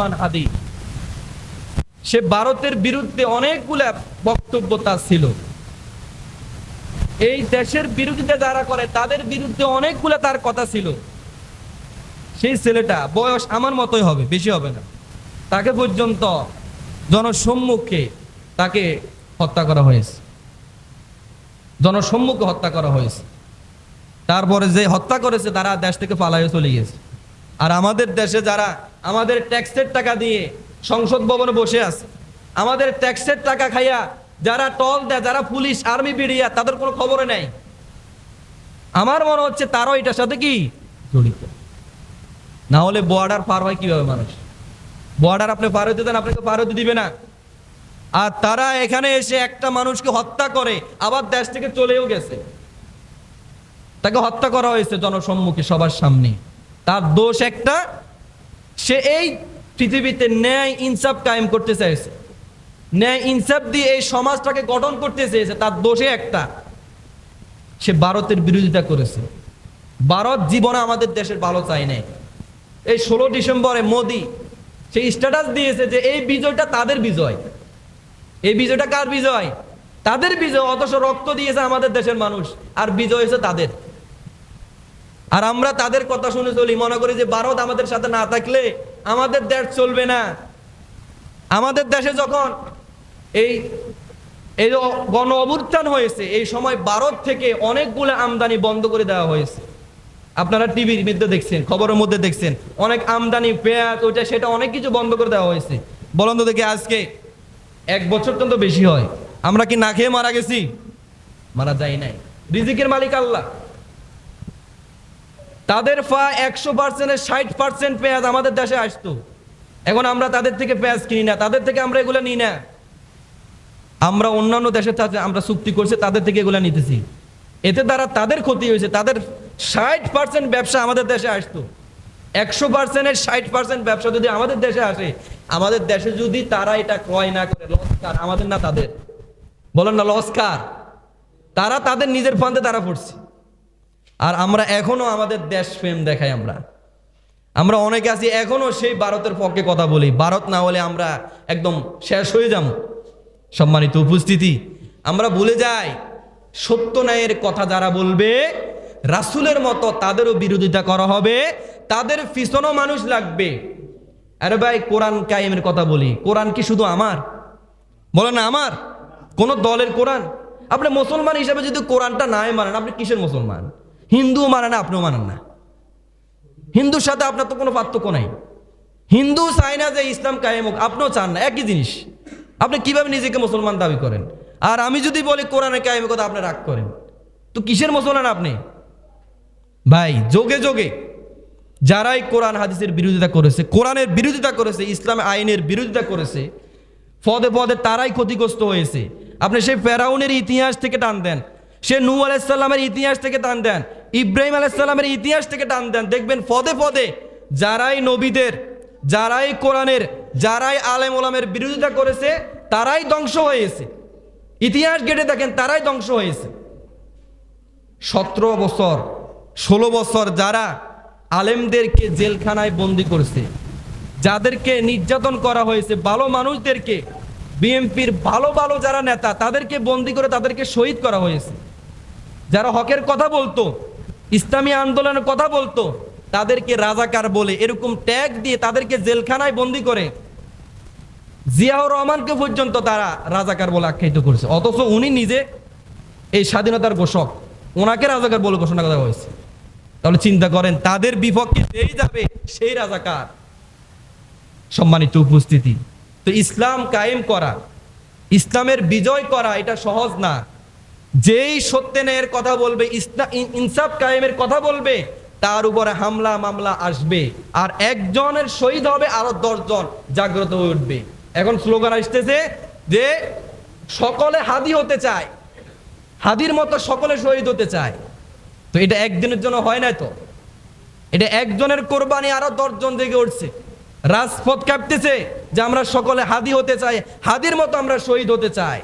ওসমান হাদি, সে ভারতের বিরুদ্ধে অনেকগুলা বক্তব্য তার ছিল। এই দেশের বিরোধিতা যারা করে তাদের বিরুদ্ধে অনেকগুলা তার কথা ছিল। সেই ছেলেটা বয়স আমার মতোই হবে, বেশি হবে না, তাকে পর্যন্ত জনসম্মুখে তাকে হত্যা করা হয়েছে, জনসম্মুখে হত্যা করা হয়েছে। তারপরে যে হত্যা করেছে তারা দেশ থেকে পালাইয়ে চলে গেছে। আর আমাদের দেশে যারা আমাদের ট্যাক্সের টাকা দিয়ে সংসদ ভবনে বসে আছে, আমাদের ট্যাক্সের টাকা খাইয়া যারা টল দেয়, যারা পুলিশ আর্মি বিডিআর, তাদের কোনো খবরে নাই। আমার মনে হচ্ছে তারাও এটার সাথে কি জড়িত। না হলে বর্ডার পার হয় কিভাবে মানুষ? বর্ডার আপনি পার হইতে দেন, আপনাকে পার হইতে দিবে না। আর তারা এখানে এসে একটা মানুষকে হত্যা করে আবার দেশ থেকে চলেও গেছে। তাকে হত্যা করা হয়েছে জনসম্মুখে সবার সামনে। তার দোষ একটা, সে এই পৃথিবীতে ন্যায় ইনসাফ কায়েম করতে চাইছে, ন্যায় ইনসাফ দিয়ে এই সমাজটাকে গঠন করতে চেয়েছে। তার দোষে একটা, সে ভারতের বিরোধিতা করেছে। ভারত জীবনে আমাদের দেশের ভালো চাই নাই। এই 16 ডিসেম্বরে মোদি সেই স্ট্যাটাস দিয়েছে যে এই বিজয়টা তাদের বিজয়। এই বিজয়টা কার বিজয়? তাদের বিজয়। অথচ রক্ত দিয়েছে আমাদের দেশের মানুষ, আর বিজয় হয়েছে তাদের। আর আমরা তাদের কথা শুনে চলি, মনে করি যে ভারত আমাদের সাথে না থাকলে আমাদের দেশ চলবে না। আমাদের দেশে যখন এই গণ অভ্যুত্থান হয়েছে, এই সময় ভারত থেকে অনেকগুলো আমদানি বন্ধ করে দেওয়া হয়েছে। আপনারা টিভির মধ্যে দেখছেন, খবরের মধ্যে দেখছেন, অনেক আমদানি, পেঁয়াজ, ওইটা সেটা অনেক কিছু বন্ধ করে দেওয়া হয়েছে। বলুন তো দেখি, আজকে 1 বছর তো বেশি হয়, আমরা কি না খেয়ে মারা গেছি? মারা যাই নাই। রিজিকের মালিক আল্লাহ। তাদের 100%-এর 60% পেঁয়াজ আমাদের দেশে আসতো। এখন আমরা তাদের থেকে পেঁয়াজ কিনি না, তাদের থেকে আমরা এগুলো নিই না। আমরা অন্যান্য দেশের সাথে আমরা চুক্তি করছি, তাদের থেকে এগুলো নিতেছি। এতে দ্বারা তাদের ক্ষতি হয়েছে। তাদের 60% ব্যবসা আমাদের দেশে আসতো। 100%-এর 60% ব্যবসা যদি আমাদের দেশে আসে, আমাদের দেশে যদি তারা এটা ক্রয় না করে, লস কার? আমাদের না তাদের? বলেন না, লস কার? তারা তাদের নিজের ফান্দে তারা পড়ছে। আর আমরা এখনো আমাদের দেশ প্রেম দেখাই। আমরা অনেকে আছি এখনো সেই ভারতের পক্ষে কথা বলি। ভারত না হলে আমরা একদম শেষ হয়ে যাব। সম্মানিত উপস্থিতি, আমরা ভুলে যাই সত্য ন্যায়ের কথা যারা বলবে রাসূলের মতো তাদেরও বিরোধিতা করা হবে, তাদের পিছনও মানুষ লাগবে। আরে ভাই, কোরআন কায়েমের কথা বলি, কোরআন কি শুধু আমার? বলেন না, আমার কোন দলের কোরআন? আপনি মুসলমান হিসাবে যদি কোরআনটা নাই মানেন, আপনি কিসের মুসলমান? হিন্দুও মানে না, আপনিও মানেন না। হিন্দুর সাথে আপনার তো কোনো পার্থক্য নাই। হিন্দু চায় না যে ইসলাম কায়েম হোক, আপনিও চান না, একই জিনিস। আপনি কিভাবে নিজেকে মুসলমান দাবি করেন? আর আমি যদি বলি কোরআনের কায়েমের কথা, আপনি রাগ করেন। তো কিসের মুসলমান আপনি? ভাই, যোগে যোগে যারাই কোরআন হাদিসের বিরোধিতা করেছে, কোরআনের বিরোধিতা করেছে, ইসলামের আইনের বিরোধিতা করেছে, পদে পদে তারাই ক্ষতিগ্রস্ত হয়েছে। আপনি সেই ফেরাউনের ইতিহাস থেকে টান দেন, সে নূহ আলাইহিস সালামের ইতিহাস থেকে টান দেন, ইব্রাহিম আলাইহিস সালামের ইতিহাস থেকে টান দেন, দেখবেন পদে পদে যারাই নবীদের, যারাই কোরআনের, যারাই আলেম ওলামের বিরোধিতা করেছে, তারাই ধ্বংস হয়েছে। ইতিহাস ঘেটে দেখেন, তারাই ধ্বংস হয়েছে। 17 বছর 16 বছর যারা আলেমদেরকে জেলখানায় বন্দি করেছে, যাদেরকে নির্যাতন করা হয়েছে, ভালো মানুষদেরকে, বিএনপির ভালো ভালো যারা নেতা, তাদেরকে বন্দি করে তাদেরকে শহীদ করা হয়েছে। যারা হকের কথা বলতো, ইসলামী আন্দোলনের কথা বলতো, তাদেরকে রাজাকার বলে এরকম ট্যাগ দিয়ে তাদেরকে জেলখানায় বন্দি করে জিয়াউর রহমানকে পর্যন্ত তারা রাজাকার বলে আখ্যায়িত করেছে। অথচ উনি নিজে এই স্বাধীনতার ঘোষক, ওনাকে রাজাকার বলে ঘোষণা করা হয়েছে। তাহলে চিন্তা করেন, তাদের বিপক্ষে যেই যাবে সেই রাজাকার। সম্মানিত উপস্থিতি, তো ইসলাম কায়েম করা, ইসলামের বিজয় করা এটা সহজ না। যেই সত্য ন্যায়ের কথা বলবে, ইনসাফ কায়েমের কথা বলবে, তার উপরে হামলা মামলা আসবে। আর একজনের শহীদ হবে, আরো 10 জন জাগ্রত হয়ে উঠবে। এখন স্লোগান আসতেছে যে সকলে হাদি হতে চায়, হাদির মতো সকলে শহীদ হতে চায়। তো এটা একদিনের জন্য হয় না, তো এটা একজনের কোরবানি আরো 10 জন জেগে উঠছে, রাজপথ কাঁপতেছে যে আমরা সকলে হাদি হতে চাই, হাদির মতো আমরা শহীদ হতে চাই।